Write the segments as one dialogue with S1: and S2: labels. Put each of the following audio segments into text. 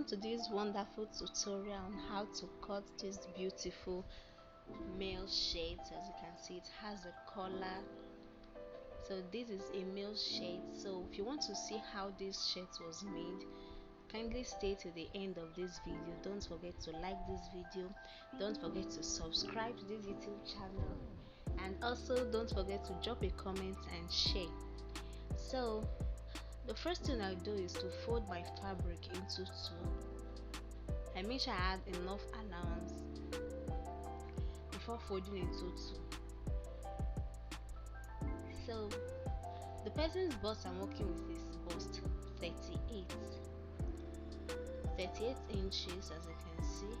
S1: to this wonderful tutorial on how to cut this beautiful male shirt. As you can see, it has a collar, so this is a male shirt. So if you want to see how this shirt was made, kindly stay to the end of this video. Don't forget to like this video, don't forget to subscribe to this YouTube channel, and also don't forget to drop a comment and share. So the first thing I'll do is to fold my fabric into two. I make sure I add enough allowance before folding into two. So the person's bust I'm working with is bust 38 inches, as you can see.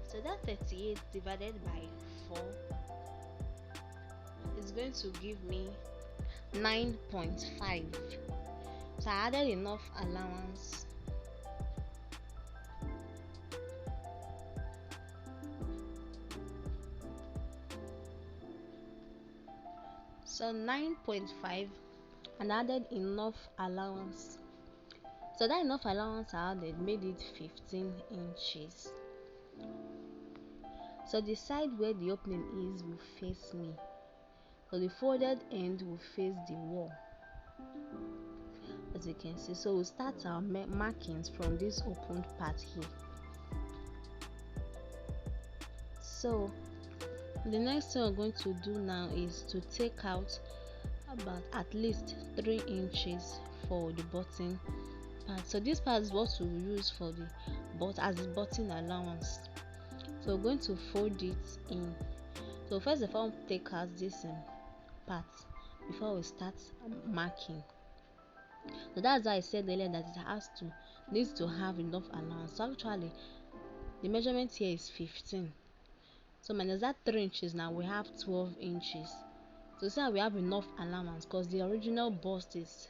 S1: So that 38 divided by 4 is going to give me 9.5. So I added enough allowance. So 9.5 and added enough allowance. So that enough allowance I added made it 15 inches. So the side where the opening is will face me. So the folded end will face the wall, as you can see. So we'll start our markings from this opened part here. So the next thing we're going to do now is to take out about at least 3 inches for the button part. So this part is what we use for the button allowance. So we're going to fold it in. So first of all, take out this part before we start marking. So that's why I said earlier that it needs to have enough allowance. So actually the measurement here is 15. So minus that 3 inches, now we have 12 inches. So see how we have enough allowance because the original bust is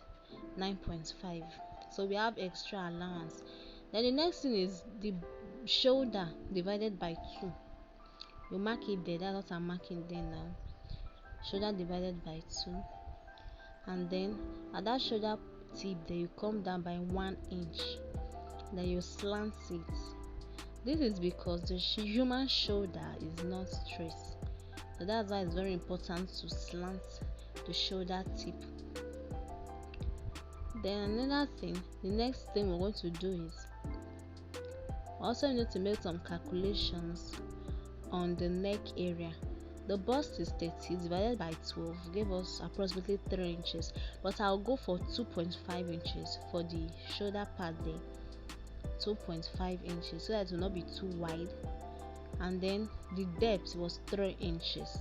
S1: 9.5. So we have extra allowance. Then the next thing is the shoulder divided by 2. You mark it there. That's what I'm marking there now. Shoulder divided by 2. And then at that shoulder tip there, you come down by 1 inch. Then you slant it. This is because the human shoulder is not straight. So that's why it's very important to slant the shoulder tip. Then another thing, the next thing we're going to do is also need to make some calculations on the neck area. The bust is 30 divided by 12 gave us approximately 3 inches, but I'll go for 2.5 inches for the shoulder part there. 2.5 inches so that it will not be too wide, and then the depth was 3 inches.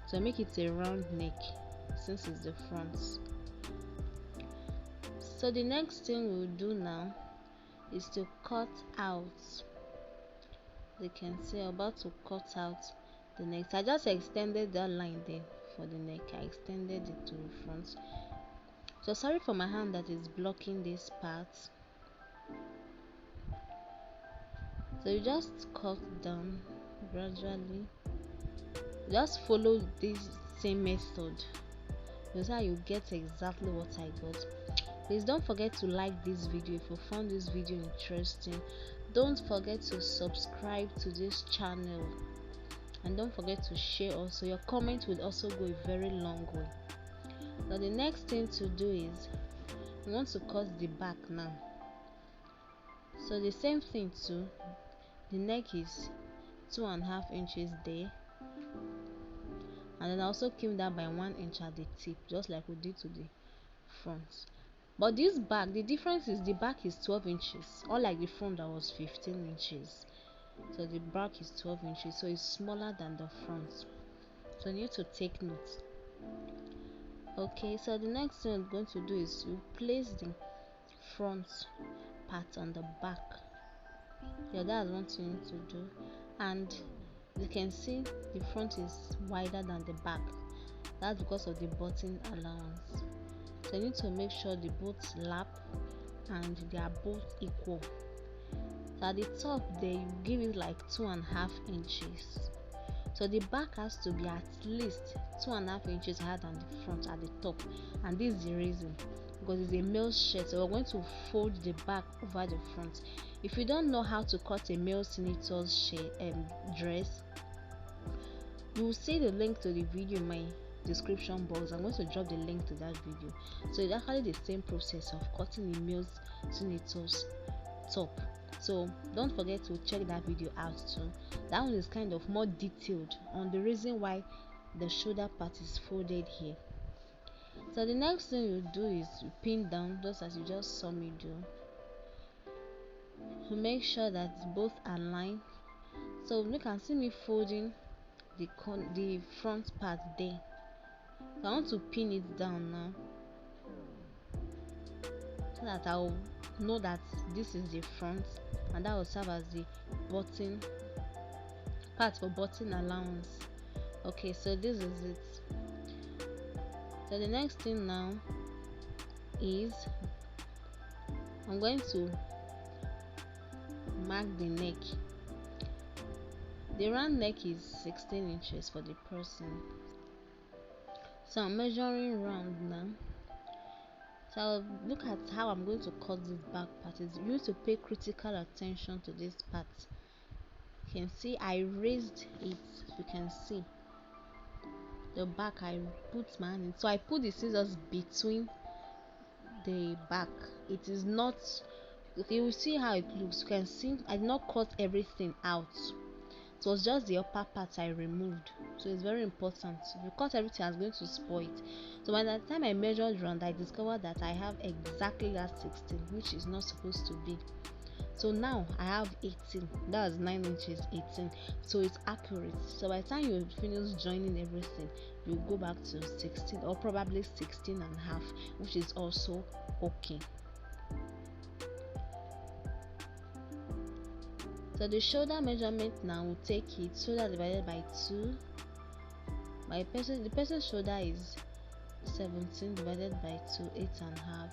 S1: So make it a round neck since it's the front. So the next thing we'll do now is to cut out. You can see I'm about to cut out the neck. So I just extended that line there for the neck. I extended it to the front. So sorry for my hand that is blocking this part. So you just cut down gradually. Just follow this same method. That's how you get exactly what I got. Please don't forget to like this video if you found this video interesting. Don't forget to subscribe to this channel, and don't forget to share also. Your comment would also go a very long way. Now the next thing to do is we want to cut the back now. So the same thing too. The neck is 2.5 inches there, and then I also came down by 1 inch at the tip, just like we did to the front. But this back, the difference is the back is 12 inches, unlike the front that was 15 inches. So the back is 12 inches, so it's smaller than the front. So you need to take note. Okay, so the next thing I'm going to do is to place the front part on the back. Yeah, that's one thing you need to do. And you can see the front is wider than the back. That's because of the button allowance. So you need to make sure the both lap and they are both equal. So at the top there, you give it like 2.5 inches. So the back has to be at least 2.5 inches higher than the front at the top, and this is the reason. because it's a male shirt, so we're going to fold the back over the front. If you don't know how to cut a male senator's shirt dress, you will see the link to the video in my description box. I'm going to drop the link to that video. So it's actually the same process of cutting a male senator's top. So don't forget to check that video out too. That one is kind of more detailed on the reason why the shoulder part is folded here. So the next thing you do is you pin down, just as you just saw me do, to make sure that both align. So you can see me folding the front part there. So I want to pin it down now, so that I'll know that this is the front, and that will serve as the button part for button allowance. Okay, so this is it. So the next thing now is I'm going to mark the neck. The round neck is 16 inches for the person. So I'm measuring round now. So I'll look at how I'm going to cut this back part. You need to pay critical attention to this part. You can see I raised it. You can see the back. I put my hand in. So I put the scissors between the back. It is not, you will see how it looks. You can see I did not cut everything out. It was just the upper part I removed. So it's very important. If you cut everything, it's going to spoil it. So by the time I measured round, I discovered that I have exactly that 16, which is not supposed to be. So now I have 18. That's 9 inches, 18. So it's accurate. So by the time you finish joining everything, you go back to 16 or probably 16 and a half, which is also okay. So the shoulder measurement now will take it shoulder divided by 2. The person's shoulder is 17 divided by 2, 8 and a half.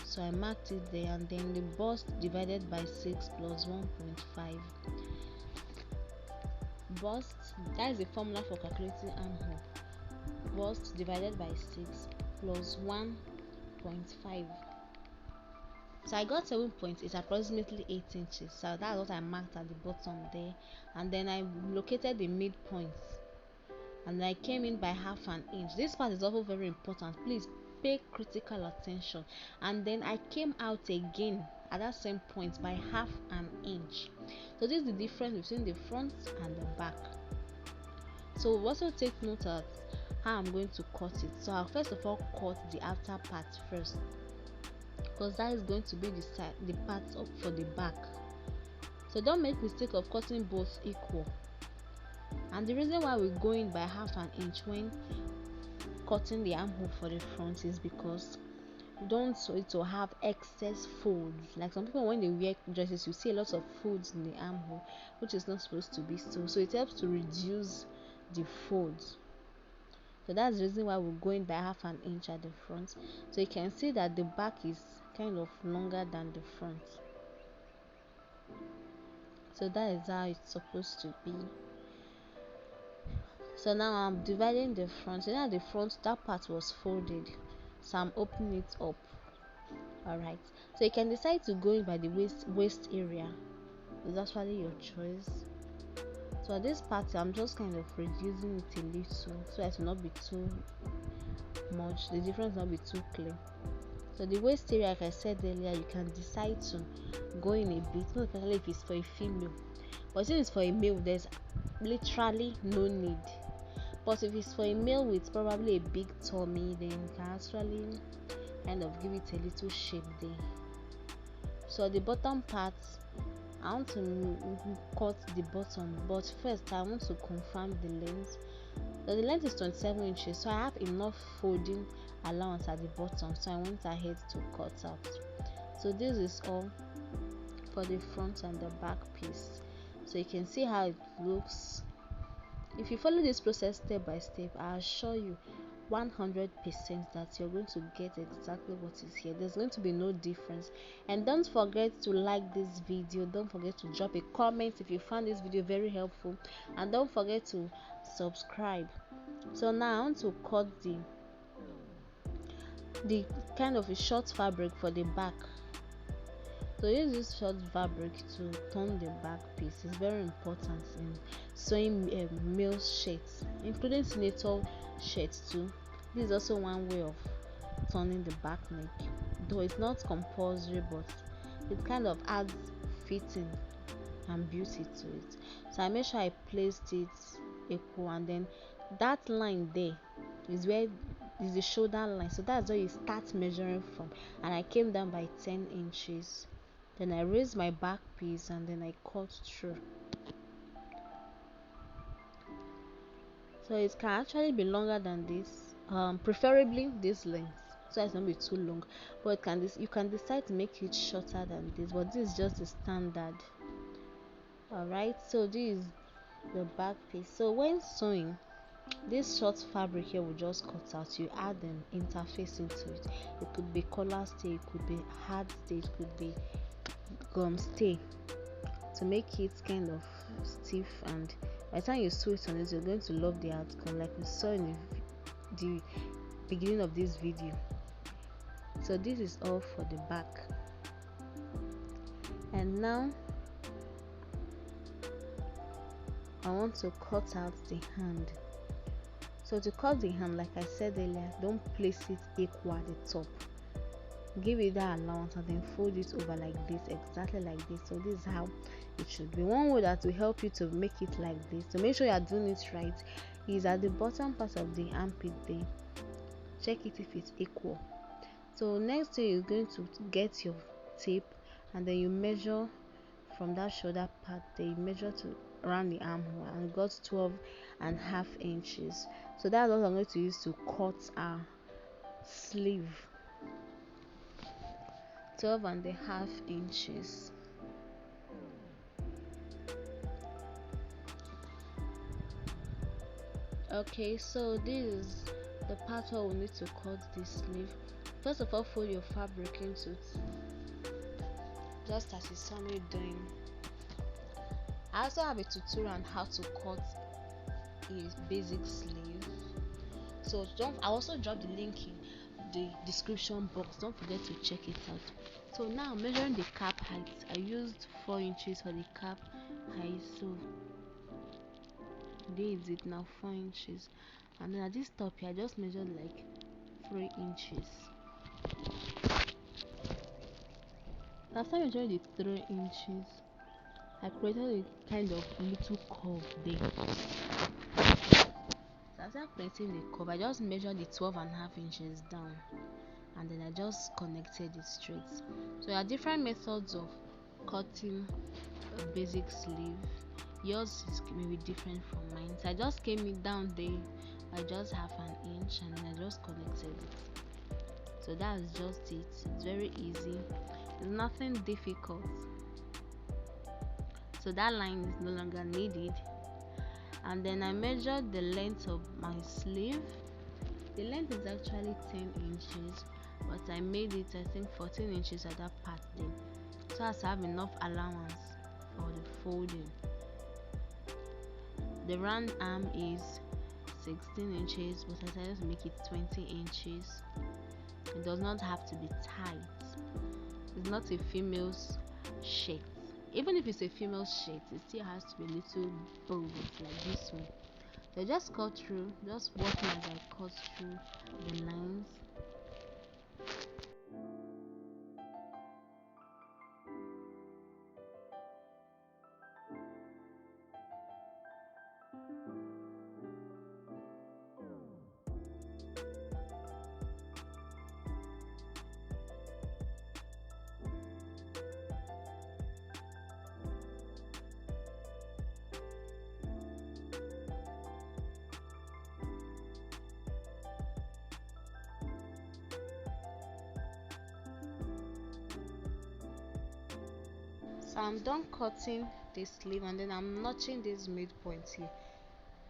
S1: So I marked it there, and then the bust divided by 6 plus 1.5. Bust, that is the formula for calculating armhole. Bust divided by 6 plus 1.5. So I got 7 points. It's approximately 8 inches. So that's what I marked at the bottom there, and then I located the midpoints, and I came in by half an inch. This part is also very important. Please pay critical attention. And then I came out again at that same point by half an inch. So this is the difference between the front and the back. So also take note of how I'm going to cut it. So I'll first of all cut the outer part first, because that is going to be the part up for the back. So don't make mistake of cutting both equal. And the reason why we're going by half an inch when cutting the armhole for the front is because you don't want it to have excess folds. Like some people, when they wear dresses, you see a lot of folds in the armhole, which is not supposed to be so. So it helps to reduce the folds. So that's the reason why we're going by half an inch at the front. So you can see that the back is kind of longer than the front. So that is how it's supposed to be. So now I'm dividing the front. So now the front, that part was folded, so I'm opening it up. Alright, so you can decide to go in by the waist area. It's actually your choice. So at this part, I'm just kind of reducing it a little, so as to not be too much, the difference not be too clear. So the waist area, like I said earlier, you can decide to go in a bit, not especially if it's for a female. But since it's for a male, there's literally no need. But if it's for a male with probably a big tummy, then you can actually kind of give it a little shape there. So the bottom part, I want to cut the bottom, but first I want to confirm the length. So the length is 27 inches, so I have enough folding allowance at the bottom, so I went ahead to cut out. So this is all for the front and the back piece. So you can see how it looks. If you follow this process step by step, I assure you 100% that you're going to get exactly what is here. There's going to be no difference. And don't forget to like this video. Don't forget to drop a comment if you found this video very helpful, and don't forget to subscribe. So now I want to cut the kind of a short fabric for the back. So use this short fabric to turn the back piece. It's very important in sewing male shirts, including senator shirts too. This is also one way of turning the back neck, though it's not compulsory, but it kind of adds fitting and beauty to it. So I made sure I placed it equal, and then that line there is where is the shoulder line, so that's where you start measuring from, and I came down by 10 inches. Then I raised my back piece and then I cut through. So it can actually be longer than this, preferably this length, so it's not be too long, but you can decide to make it shorter than this, but this is just the standard. Alright, so this is the back piece. So when sewing, this short fabric here will just cut out. You add an interface into it. It could be collar stay, it could be hard stay, it could be gum stay, to make it kind of stiff, and by the time you sew it on it, you're going to love the outcome, like we saw in the beginning of this video. So this is all for the back, and now I want to cut out the hand. So to cut the hand, like I said earlier, don't place it equal at the top. Give it that allowance and then fold it over like this, exactly like this. So this is how it should be. One way that will help you to make it like this, to make sure you are doing it right, is at the bottom part of the armpit there. Check it if it's equal. So next thing, you're going to get your tape, and then you measure from that shoulder part there, you measure to around the armhole, and got 12.5 inches. So that's what I'm going to use to cut our sleeve. 12.5 inches. Okay, so this is the part where we need to cut the sleeve. First of all, fold your fabric into it, just as you saw me doing. I also have a tutorial on how to cut a basic sleeve, so I also drop the link in the description box. Don't forget to check it out. So now, measuring the cap height, I used 4 inches for the cap height. So there is it now, 4 inches, and then at this top here I just measured like 3 inches. After measuring the 3 inches, I created a kind of little curve there. So after creating the curve, I just measured the 12.5 inches down, and then I just connected it straight. So there are different methods of cutting a basic sleeve. Yours is maybe different from mine. So I just came it down there by just 1/2 inch, and then I just connected it. So that's just it. It's very easy. There's nothing difficult. So that line is no longer needed. And then I measured the length of my sleeve. The length is actually 10 inches, but I made it, I think, 14 inches at that part there, so as to have enough allowance for the folding. The round arm is 16 inches, but I decided to make it 20 inches. It does not have to be tight. It's not a female's shirt. Even if it's a female shirt, it still has to be a little bold, like this one. So just cut through, just watch me as I cut through the lines. So I'm done cutting this sleeve, and then I'm notching this midpoint here.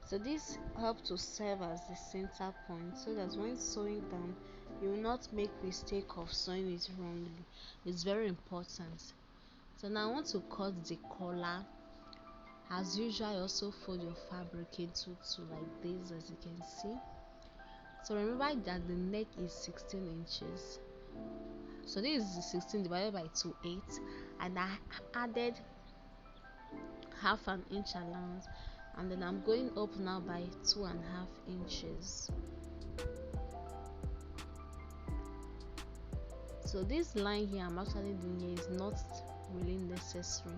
S1: So this helps to serve as the center point, so that when sewing down, you will not make mistake of sewing it wrongly. It's very important. So now I want to cut the collar. As usual, I also fold your fabric into two like this, as you can see. So remember that the neck is 16 inches. So this is 16 divided by 2, 8, and I added half an inch allowance, and then I'm going up now by 2.5 inches. So this line here I'm actually doing here is not really necessary,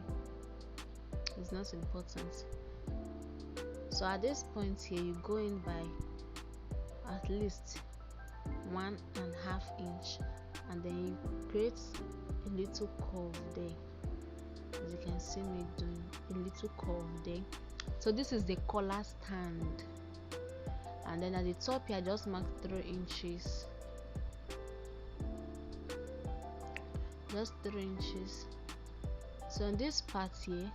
S1: it's not important. So at this point here, you go in by at least 1.5 inch, and then you create a little curve there, as you can see me doing a little curve there. So this is the collar stand, and then at the top here I just mark 3 inches, just 3 inches. So on this part here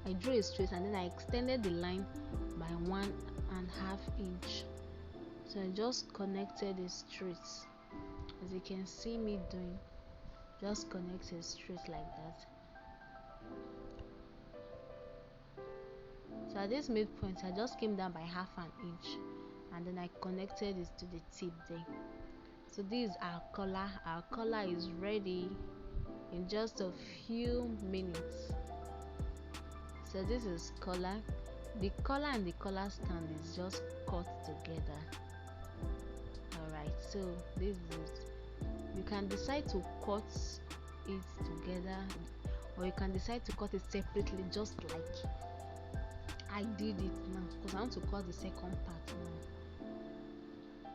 S1: I drew a straight, and then I extended the line by 1.5 inch. So I just connected it straight, as you can see me doing, just connect it straight like that. So at this midpoint I just came down by half an inch, and then I connected it to the tip there. So this is our collar. Our collar is ready in just a few minutes. So this is collar. The collar and the collar stand is just cut together. Alright, so this is, you can decide to cut it together, or you can decide to cut it separately, just like I did it now, because I want to cut the second part now.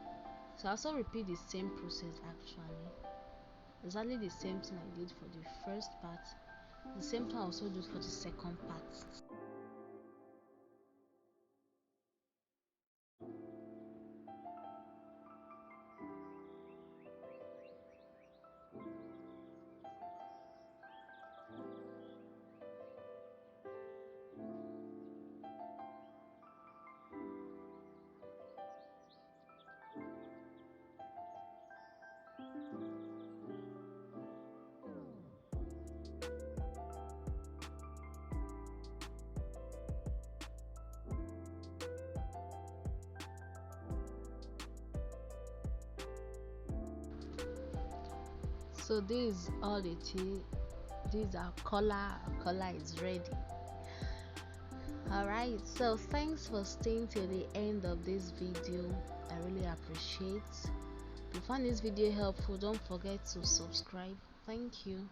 S1: So I also repeat the same process, actually exactly the same thing I did for the first part, the same thing I also do for the second part. So this is all it is. This is our collar. Our collar is ready. Alright, so thanks for staying till the end of this video. I really appreciate. If you found this video helpful, don't forget to subscribe. Thank you.